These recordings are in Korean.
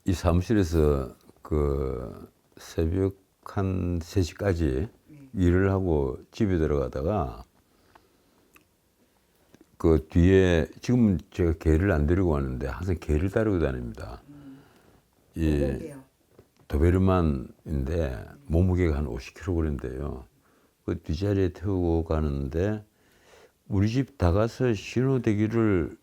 이 사무실에서 그 새벽 한 3시까지 일을 하고 집에 들어가다가 그 뒤에 지금 제가 개를 안 데리고 왔는데 항상 개를 따르고 다닙니다. 이 뭐게요? 도베르만인데 몸무게가 한 50kg인데요. 그 뒷자리에 태우고 가는데 우리 집 다가서 신호 대기를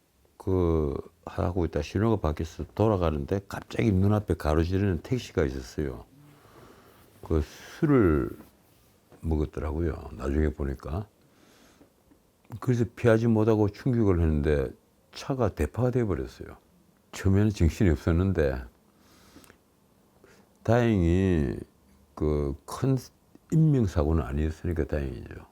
하고 있다 신호가 바뀌어서 돌아가는데 갑자기 눈앞에 가로지르는 택시가 있었어요. 그 술을 먹었더라고요. 나중에 보니까. 그래서 피하지 못하고 충격을 했는데 차가 대파가 돼버렸어요. 처음에는 정신이 없었는데 다행히 그 큰 인명사고는 아니었으니까 다행이죠.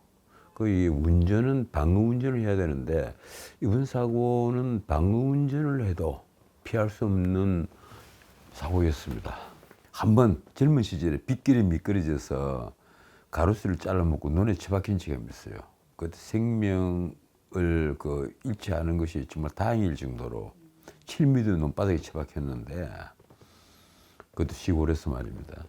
이 운전은 방어 운전을 해야 되는데 이번 사고는 방어 운전을 해도 피할 수 없는 사고였습니다. 한번 젊은 시절에 빗길에 미끄러져서 가로수를 잘라먹고 눈에 처박힌 적이 있어요. 그때 생명을 잃지 않은 것이 정말 다행일 정도로 7m 논바닥에 처박혔는데 그것도 시골에서 말입니다.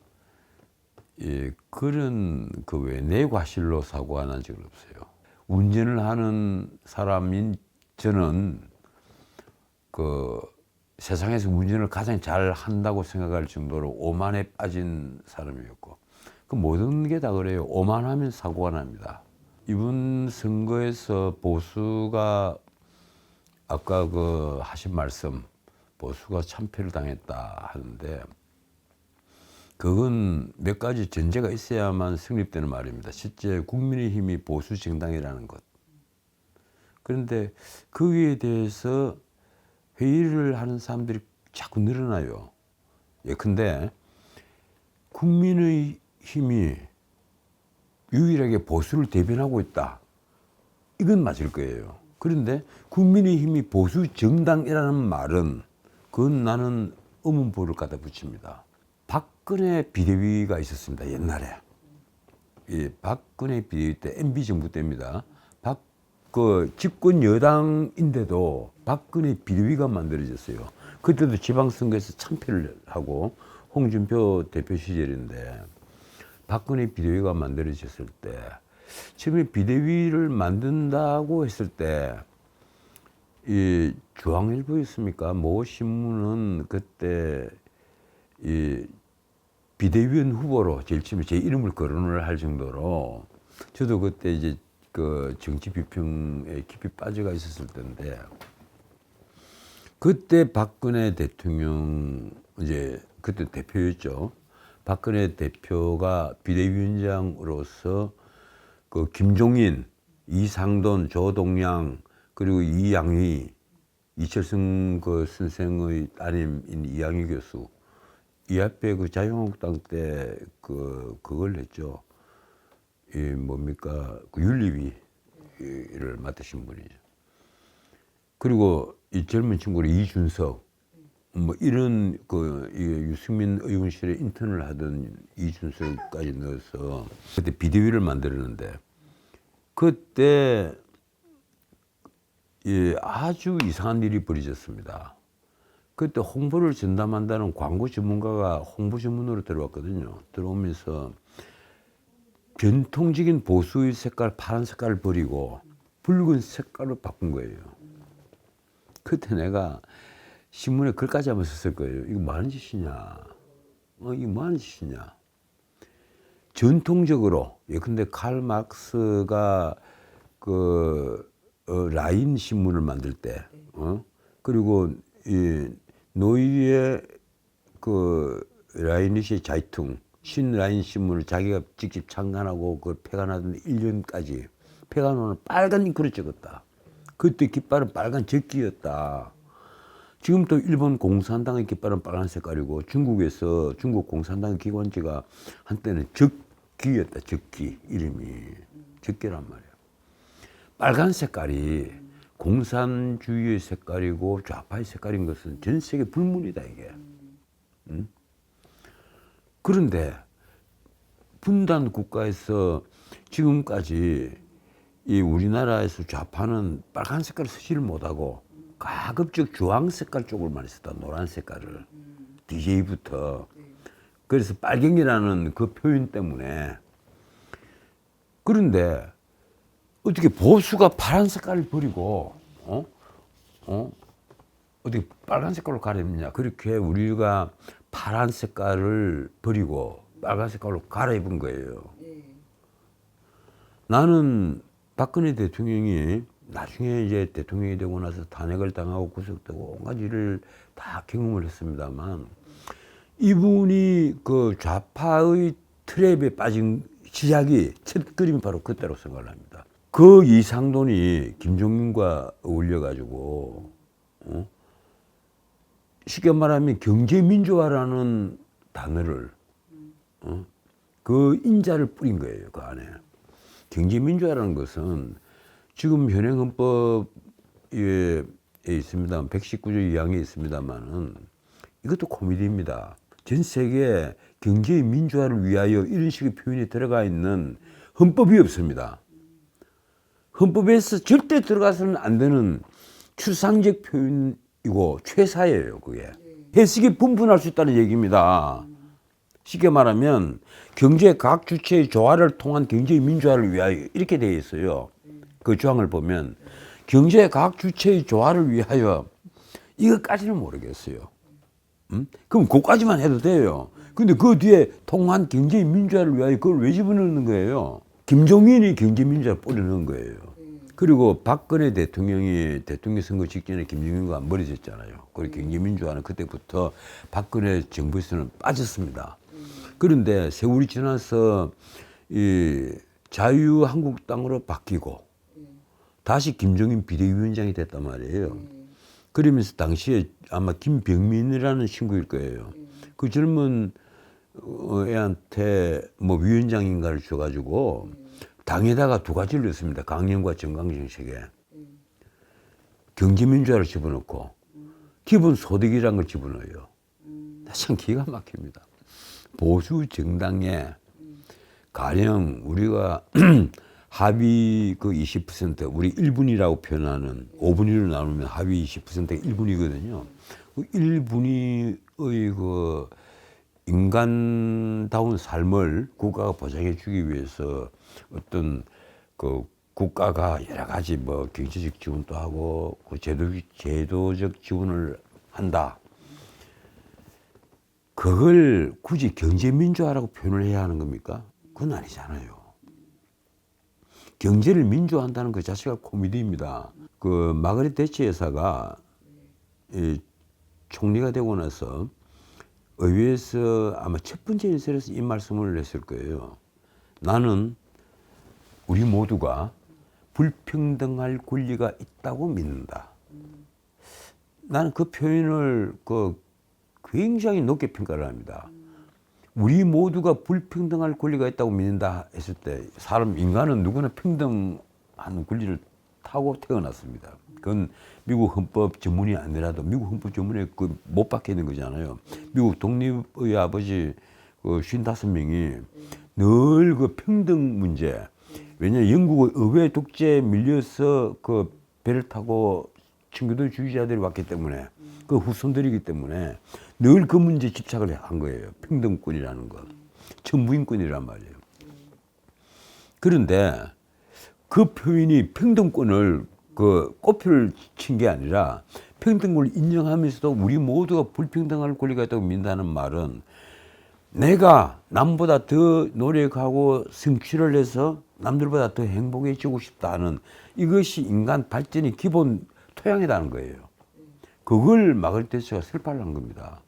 예, 그런 외 뇌과실로 사고가 난 적은 없어요. 운전을 하는 사람인 저는 세상에서 운전을 가장 잘 한다고 생각할 정도로 오만에 빠진 사람이었고 모든 게 다 그래요. 오만하면 사고가 납니다. 이번 선거에서 보수가 아까 하신 말씀 보수가 참패를 당했다 하는데 그건 몇 가지 전제가 있어야만 성립되는 말입니다. 실제 국민의힘이 보수 정당이라는 것. 그런데 거기에 대해서 회의를 하는 사람들이 자꾸 늘어나요. 예컨대 국민의힘이 유일하게 보수를 대변하고 있다. 이건 맞을 거예요. 그런데 국민의힘이 보수 정당이라는 말은 그건 나는 의문부를 갖다 붙입니다. 박근혜 비대위가 있었습니다. 옛날에. 이 박근혜 비대위 때 MB 정부 때입니다. 집권 여당인데도 박근혜 비대위가 만들어졌어요. 그때도 지방선거에서 참패를 하고 홍준표 대표 시절인데 박근혜 비대위가 만들어졌을 때 처음에 비대위를 만든다고 했을 때 이 중앙일보였습니까? 모 신문은 그때 이 비대위원 후보로 제일 처음에 제 이름을 거론을 할 정도로 저도 그때 이제 정치 비평에 깊이 빠져가 있었을 때인데 그때 박근혜 대통령 이제 그때 대표였죠. 박근혜 대표가 비대위원장으로서 김종인, 이상돈, 조동양 그리고 이양희, 이철성 선생의 따님인 이양희 교수 이 앞에 자유한국당 때 그걸 했죠. 이 뭡니까 윤리위를 맡으신 분이죠. 그리고 이 젊은 친구를 이준석 이런 유승민 의원실에 인턴을 하던 이준석까지 넣어서 그때 비대위를 만들었는데 그때 아주 이상한 일이 벌어졌습니다. 그때 홍보를 전담한다는 광고 전문가가 홍보 전문으로 들어왔거든요. 들어오면서 전통적인 보수의 색깔, 파란 색깔을 버리고 붉은 색깔로 바꾼 거예요. 그때 내가 신문에 글까지 한번 썼을 거예요. 이거 뭐 하는 짓이냐? 이거 뭐 하는 짓이냐? 전통적으로, 예컨대 칼 막스가 라인 신문을 만들 때, 그리고 이 노이의 라인리시 자이퉁, 신라인 신문을 자기가 직접 창간하고 그걸 폐간하던 1년까지 폐간호는 빨간 잉크로 적었다. 그때 깃발은 빨간 적기였다. 지금 또 일본 공산당의 깃발은 빨간 색깔이고 중국 공산당 기관지가 한때는 적기였다. 적기 이름이 적기란 말이야. 빨간 색깔이 공산주의의 색깔이고 좌파의 색깔인 것은 전 세계 불문이다 이게. 응? 그런데 분단 국가에서 지금까지 이 우리나라에서 좌파는 빨간 색깔을 쓰지를 못하고 가급적 주황 색깔 쪽을 많이 썼다. 노란 색깔을. DJ부터. 그래서 빨갱이라는 그 표현 때문에. 그런데 어떻게 보수가 파란 색깔을 버리고 어떻게 빨간 색깔로 갈아입느냐. 그렇게 우리가 파란 색깔을 버리고 빨간 색깔로 갈아입은 거예요. 나는 박근혜 대통령이 나중에 이제 대통령이 되고 나서 탄핵을 당하고 구속되고 온갖 일을 다 경험을 했습니다만 이분이 그 좌파의 트랩에 빠진 시작이 첫 그림이 바로 그때로 생각을 합니다. 그 이상돈이 김종인과 어울려가지고 쉽게 말하면 경제민주화라는 단어를 그 인자를 뿌린 거예요. 그 안에. 경제민주화라는 것은 지금 현행 헌법에 있습니다. 119조 2항에 있습니다만은 이것도 코미디입니다. 전 세계 경제의 민주화를 위하여 이런 식의 표현이 들어가 있는 헌법이 없습니다. 헌법에서 절대 들어가서는 안 되는 추상적 표현이고 최사예요. 그게 해석이 분분할 수 있다는 얘기입니다. 쉽게 말하면 경제 각 주체의 조화를 통한 경제의 민주화를 위하여 이렇게 되어 있어요. 그 조항을 보면 경제 각 주체의 조화를 위하여 이것까지는 모르겠어요. 그럼 그것까지만 해도 돼요. 근데 그 뒤에 통한 경제의 민주화를 위하여 그걸 왜 집어넣는 거예요? 김종인이 경제민주화를 뿌려넣은 거예요. 그리고 박근혜 대통령이 대통령 선거 직전에 김종인과 멀어졌잖아요. 그리고 경제민주화는 그때부터 박근혜 정부에서는 빠졌습니다. 그런데 세월이 지나서 이 자유한국당으로 바뀌고 다시 김종인 비대위원장이 됐단 말이에요. 그러면서 당시에 아마 김병민이라는 친구일 거예요. 그 젊은 애한테 뭐 위원장인가를 줘가지고 당에다가 두 가지를 넣습니다. 강령과 정강정책에. 경제민주화를 집어넣고 기본소득이라는 걸 집어넣어요. 참 기가 막힙니다. 보수 정당에 가령 우리가 합의 그 20% 우리 1분위라고 표현하는 5분위로 나누면 합의 20%가 1분위거든요. 그 1분위의 그 인간다운 삶을 국가가 보장해 주기 위해서 어떤 그 국가가 여러 가지 뭐 경제적 지원도 하고 그 제도적 지원을 한다. 그걸 굳이 경제민주화라고 표현을 해야 하는 겁니까? 그건 아니잖아요. 경제를 민주화한다는 그 자체가 코미디입니다. 그 마가렛 대처 여사가 총리가 되고 나서 의회에서 아마 첫 번째 연설에서 이 말씀을 했을 거예요. 나는 우리 모두가 불평등할 권리가 있다고 믿는다. 나는 그 표현을 굉장히 높게 평가를 합니다. 우리 모두가 불평등할 권리가 있다고 믿는다 했을 때 인간은 누구나 평등한 권리를 타고 태어났습니다. 그건 미국 헌법 전문이 아니라도 미국 헌법 전문에 못 박혀 있는 거잖아요. 미국 독립의 아버지 55명이 늘 그 평등 문제, 왜냐하면 영국의 의회 독재에 밀려서 그 배를 타고 친구들주의자들이 왔기 때문에 그 후손들이기 때문에 늘 그 문제에 집착을 한 거예요. 평등권이라는 것. 천부인권이란 말이에요. 그런데 그 표현이 평등권을 그 꽃표를 친 게 아니라 평등권을 인정하면서도 우리 모두가 불평등할 권리가 있다고 믿는다는 말은 내가 남보다 더 노력하고 성취를 해서 남들보다 더 행복해지고 싶다는 이것이 인간 발전의 기본 토양이라는 거예요. 그걸 막을 때가 설파를 한 겁니다.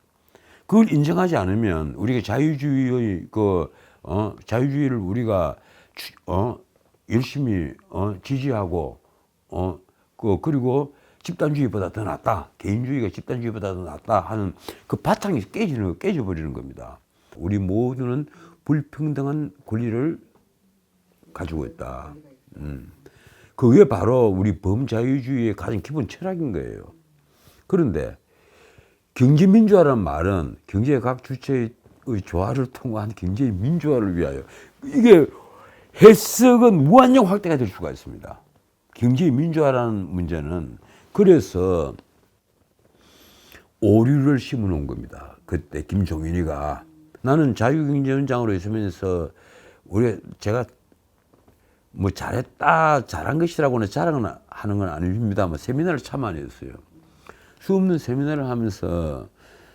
그걸 인정하지 않으면 우리가 자유주의의 자유주의를 우리가 열심히 지지하고 그리고 집단주의보다 더 낫다, 개인주의가 집단주의보다 더 낫다 하는 그 바탕이 깨져버리는 겁니다. 우리 모두는 불평등한 권리를 가지고 있다. 그게 바로 우리 범자유주의의 가장 기본 철학인 거예요. 그런데 경제민주화라는 말은 경제 각 주체의 조화를 통한 경제의 민주화를 위하여, 이게 해석은 무한정 확대가 될 수가 있습니다. 경제의 민주화라는 문제는 그래서 오류를 심어 놓은 겁니다. 그때 김종인이가 나는 자유경제위원장으로 있으면서 제가 뭐 잘한 것이라고는 자랑은 하는 건 아닙니다만 세미나를 참 많이 했어요. 수없는 세미나를 하면서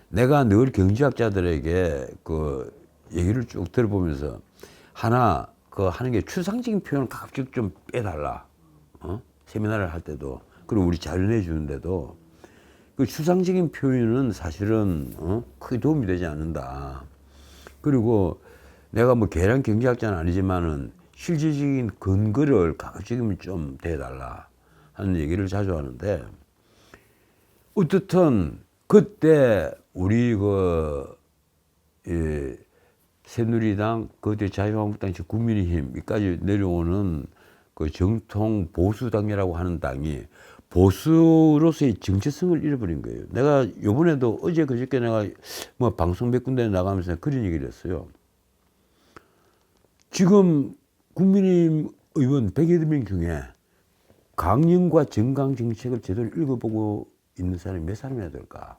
내가 늘 경제학자들에게 그 얘기를 쭉 들어보면서 하나 그 하는 게 추상적인 표현을 가급적 좀 빼달라. 세미나를 할 때도 그리고 우리 자료내 주는데도 그 추상적인 표현은 사실은 크게 도움이 되지 않는다. 그리고 내가 뭐 계량 경제학자는 아니지만은 실질적인 근거를 가급적이면 좀 대달라 하는 얘기를 자주 하는데 어떻든 그때 우리 새누리당 그때 자유한국당 국민의힘까지 내려오는 그 정통 보수당이라고 하는 당이 보수로서의 정체성을 잃어버린 거예요. 내가 요번에도 어제 그저께 내가 뭐 방송 몇 군데 나가면서 그런 얘기를 했어요. 지금 국민의힘 의원 108명 중에 강령과 정강 정책을 제대로 읽어보고 있는 사람이 몇 사람이나 될까?